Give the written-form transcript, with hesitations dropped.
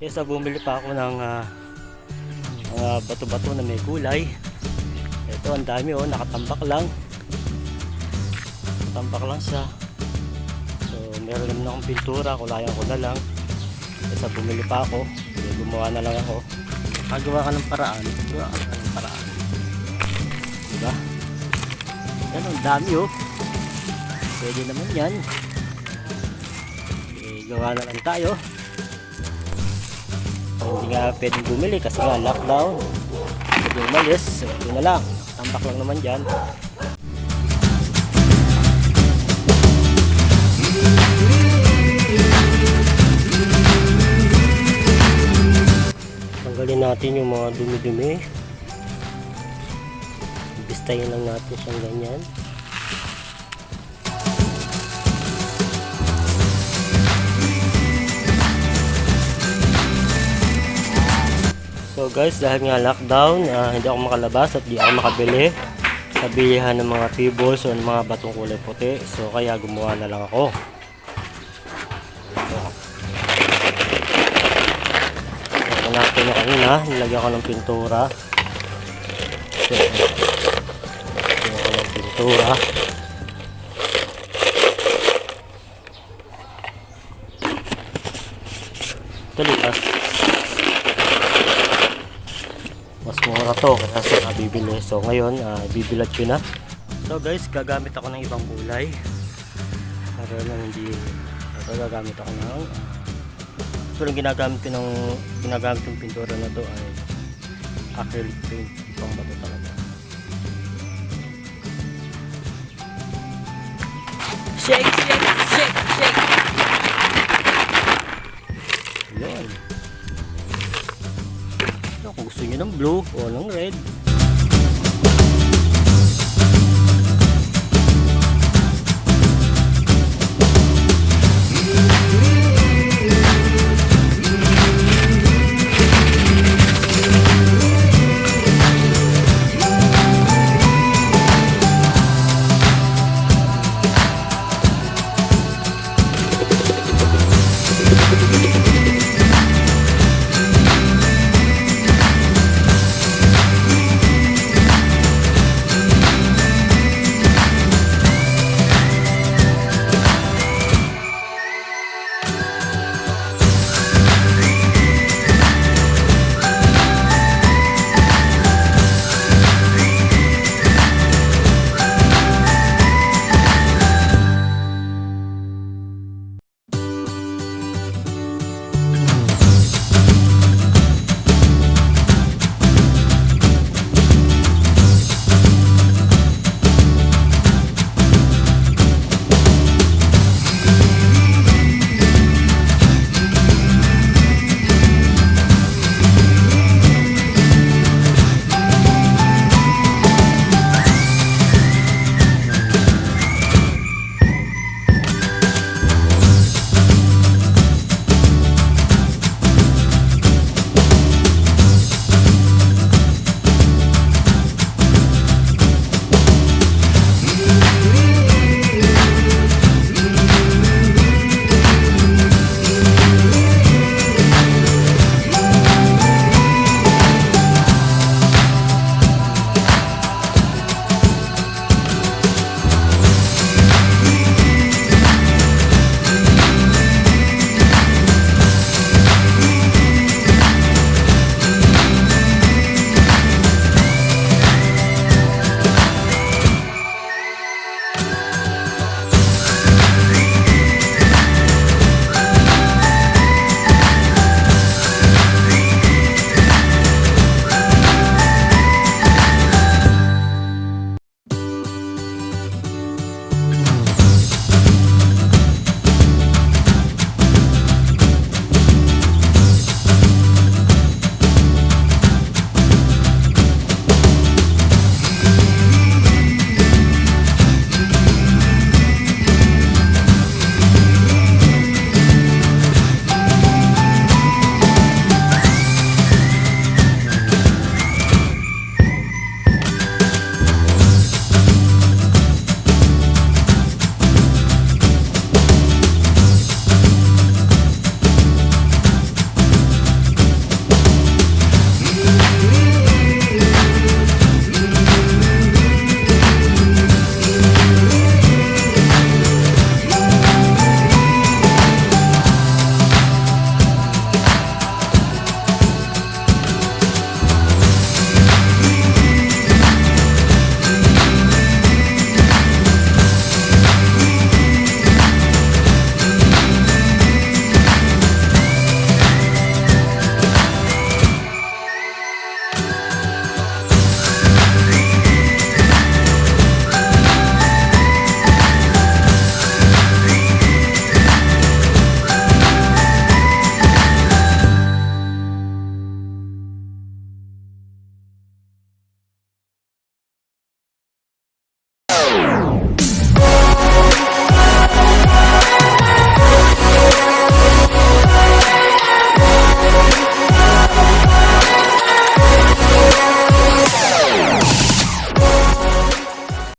Kesa bumili pa ako ng mga bato-bato na may kulay. Ito ang dami oh, nakatambak lang. Nakatambak lang siya. So meron naman akong pintura, kulayan ko na lang. Kesa bumili pa ako, gumawa na lang ako. Magawa ka ng paraan, gawa ka ng paraan. Diba? Yan ang dami oh. Pwede naman yan. Gawa na lang tayo. Hindi nga pwedeng bumili kasi nga lockdown. Pwede umalis, so ito na lang. Tambak lang naman dyan. Tanggalin natin yung mga dumi-dumi. Bistayin lang natin siyang ganyan. So guys, dahil nga lockdown, hindi ako makalabas at hindi ako makabili sa bilihan ng mga pebbles o ng mga batong kulay puti. So kaya gumawa na lang ako. Ito natin na kanina, nilagyan ko ng pintura. So, nilagyan ko ng pintura. Ito lipas. Mas mura to kasi nabibili. So ngayon bibilad ko na. So guys, gagamit ako ng ibang kulay para lang hindi gagamit ako ng so yung ginagamit kong pintura na to ay acrylic paint, pang bato talaga. Shake, shake, shake, shake. Yun. Kung gusto nyo ng blue o ng red,